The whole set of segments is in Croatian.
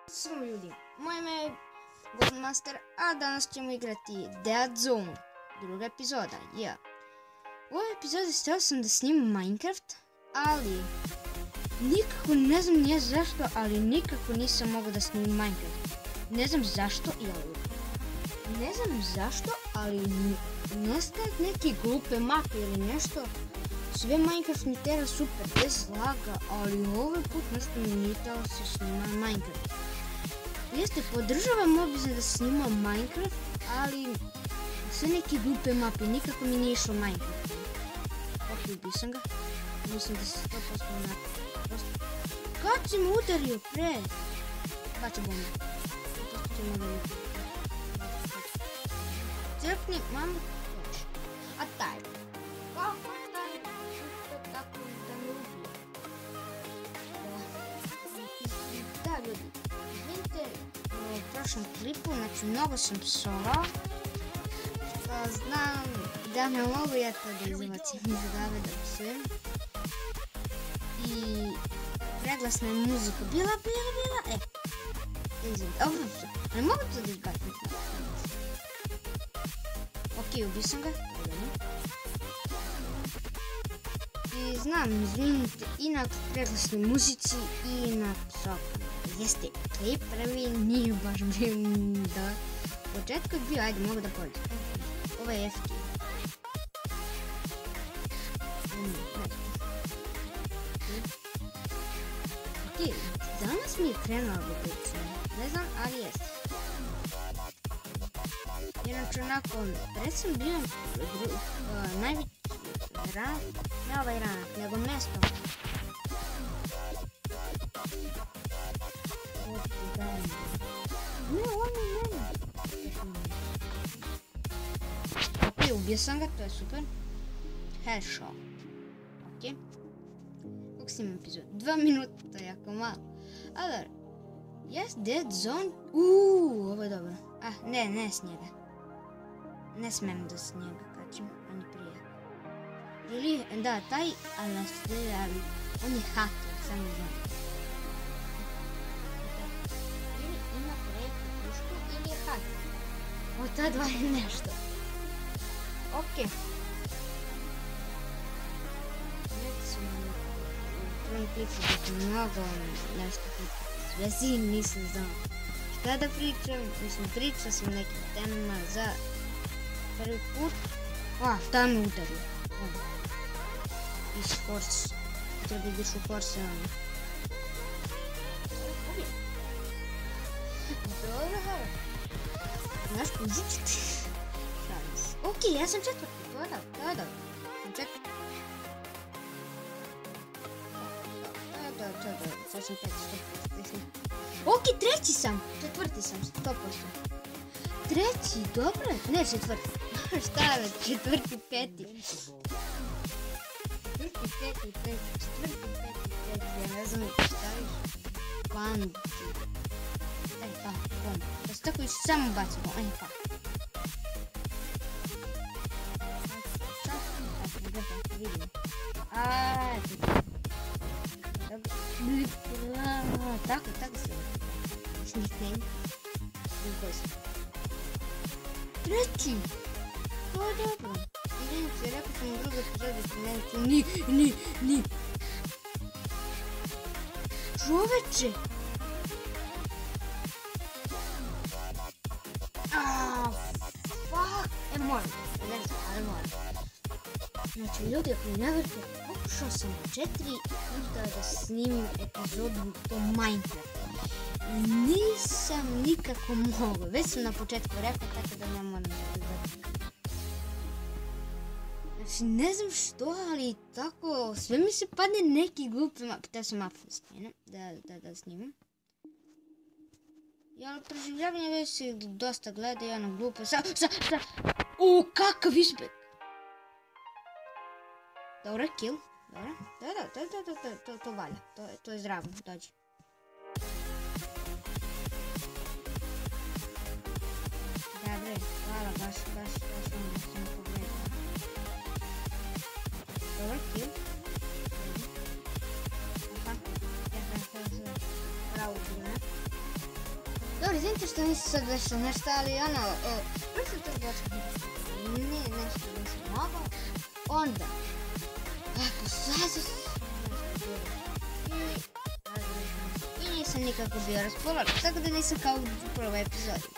Svim ljudi, moje ime je Goldmaster, a danas ćemo igrati Dead Zone, druga epizoda, U ovoj epizodi htio sam da snimam Minecraft, ali nikako ne znam nije zašto, ali nikako nisam mogao da snimam Minecraft. Ne znam zašto, ali nestaje neke glupe mape ili nešto. Sve Minecraft mi tera super, bez laga, ali ovaj put nešto mi nije telo se snima Minecraft. Jeste, podržavam obvezno da snimam Minecraft, ali sve neke glupe mape, nikako mi nije išao Minecraft. Ok, ubio sam ga. Mislim da se 100% napravio. Kad si me udario pre? Baća bomba. Crkni, mamu, još. A taj. Kako taj? Što tako da me ubije? Da, ljudi. Vidite, u prošlom klipu, znači mnogo sam psovao. Znam da ne mogu ja to da izbacim iz glave da psujem. I preglasna je muzika. Bila. Ne mogu to da izbacim. Ok, ubio sam ga. I znam, izvinite i na preglasnoj muzici i na psovku. Jeste, klip prvi nije baš bio da. U početku je bio, ajde, mogu da pođem. Ovo je FK. Ok, danas mi je krenuo oblično. Ne znam, ali jeste. Inače, nakon, pred sam bio najveći ran, ne ovaj ranak, nego mesto. Ne, on je mene. Ok, ubio sam ga, to je super. Headshot. Ok. Kako snimam epizod? 2 minuta, to je jako malo. Ali, yes, Dead Zone. Ovo je dobro. Ne s njega. Ne smem da s njega kačem, on je prije. Ili, da, taj, ali on je haker, sam ne znam. Ili ima preku pušku, ili je haker. Od ta dva je nešto. Ok. U prvom klipu biti mnogo nešto pričati. Sve si nisam znao šta da pričam. Mislim, pričao sam nekim temama za prvi put. Ta me udario. Iz force. Treba ideš u force. Dobro. Znaš, uđit ću ti. Ok, ja sam četvrti. To je dobro. Sam četvrti. To je dobro. Sad sam peti. Ok, treći sam. Četvrti sam, 100%. Treći, dobro. Ne, četvrti. Šta je, četvrti, peti. Četvrti, peti. Ja ne znam šta viš. Bandi. Bomba. Da se tako samo bacimo. Tako se sniknem. Treći! To je dobro. Izvinite, rekao sam u drugoj epizodi ni. Čoveče! Fuck! Moram. Znači, ljudi, ako ne verujete, pokušao sam 4 puta da snimim epizodu o Minecraftu. Nisam nikako mogao. Već sam na početku rekao, tako da ne moram da gledam. Znači, ne znam što, ali tako, sve mi se padne neki glupi map. Te sam map da snimam. Ja, preživljavanje već se dosta gleda, ja na glupe. Kakav izbeg! Dobro, kill. Dobro. To valja. To je zdravo. Dođi. Dobre, hvala, baš ono sam pogledala. Dobro, kill. Aha, ja sam bravo, ne? Dobro, izvinite što nisam sad desilo nešto, ali ono, prošli trgovački nije nešto nisam mogao. Onda, ako sad i nisam nikako bio raspoložen, tako da nisam kao u prvoj epizodi.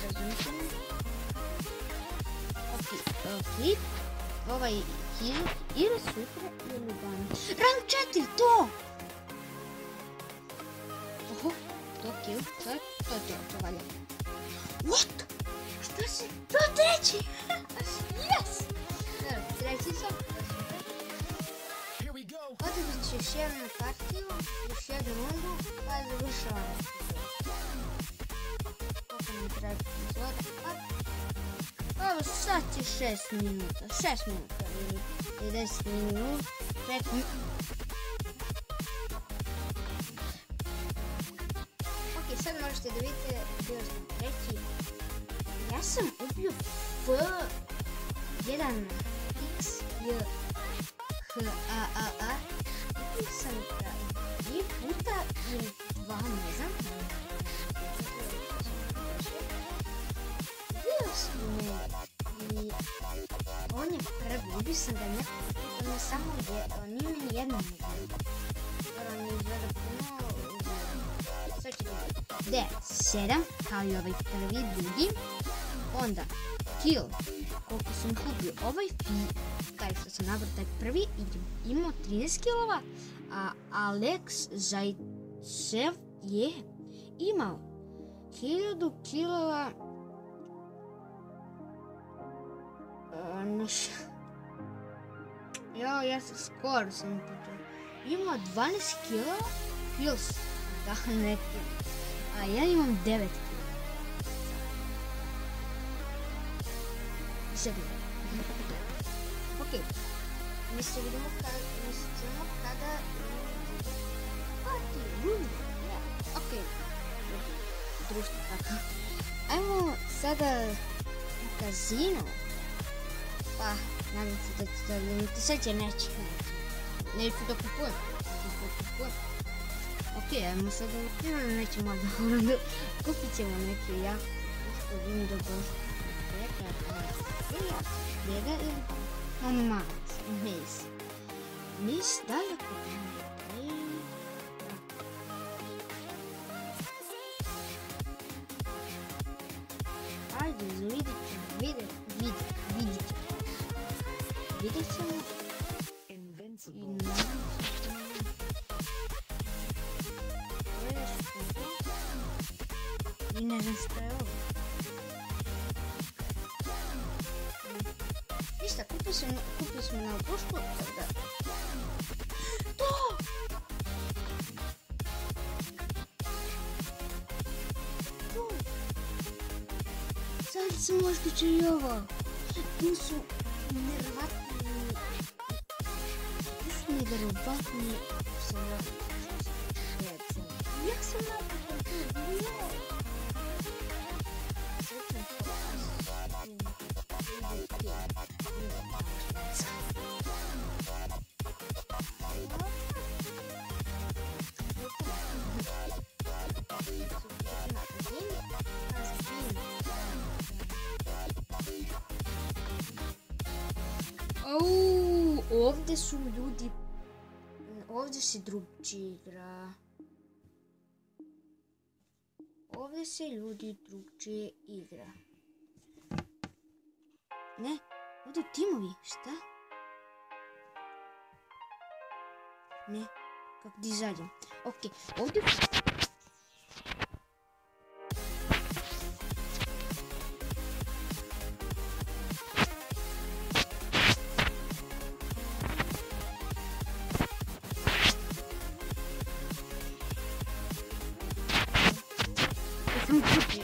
Razumite me? Ok. Ovaj heal ili sutra ili dan. Rank 4, to! Oho, to kill, to valja. What? Šta se? To treći! Yes! Treći sam. Otići ću još jednu partiju, još jednu rundu, pa završavamo. Kako nam treba epizoda? Ovo sad je 6 minuta, 6 minuta ili 10 minuta, 5 minuta. Ok, sad možete da vidite, bio sam treći. Ja sam ubio F1XJHAAR. Ubio sam ga 2 puta ili 2, ne znam. Ubio sam me i on je prvi, ubio sam ga nekoliko, on je samo nije mi jednom ubio. On je izgleda puno. Sad ću vidjeti. 7, kao i ovaj prvi, drugi. Onda, kill, koliko sam kupio. Ovaj taj što sam nabrao, taj prvi, imao 13 killova, a Alex Zajcev je imao 1000 killova. Ja sam skoro sam puto. Imao 12 killova, plus, da neki, a ja imam 9 killova. Ok, mi se vidimo kada ok, društvo tako. Ajmo sada u kazino. Pa, nadam se da ću to ljubiti. Sad će neću da kupujem. Ok, ajmo sada nećemo odmah. Kupit ćemo neke jako što vidim da došlo. Njega ili mis, da li kupimo? Ajde, vidjet ćemo. I ne znam što je ovo. Ništa, kupili smo na opušku. To! Sad se možda će i ovo. Tu su nevjerovatni. Ja sam napravio to. Ovdje su ljudi, ovdje se drugčije igra. Ovdje se ljudi drugčije igra. Ne, ovdje timovi, šta? Ne, kako ti izađem. Ok, ovdje...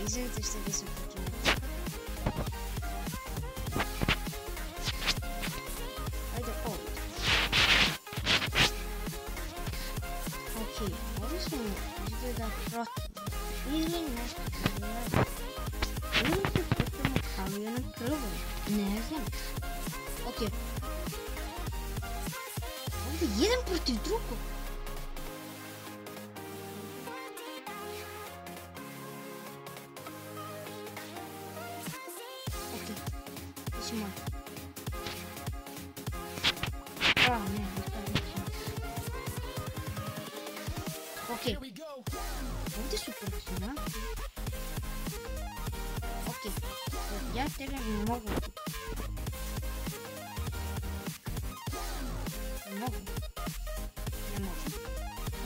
Извините, что здесь упустила. Айде, о. Окей, можешь мне изгледа против? Или нещо изгледа? Или се путаме камера на кръва? Не знам. Окей. Овде един против друго. ćemo. A, ne, ispadit ćemo. Okej. Ovdje su personaži. Okej. Ja tebe ne mogu. Ne mogu. Ne mogu.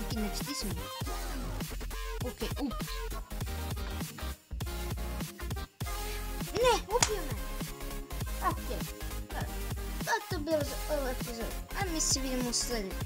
Okej, ne stisni. Okej, ups. Ne, ubio me. Okej. To je to bilo za ovaj epizod. A mi se vidimo u sljedećem.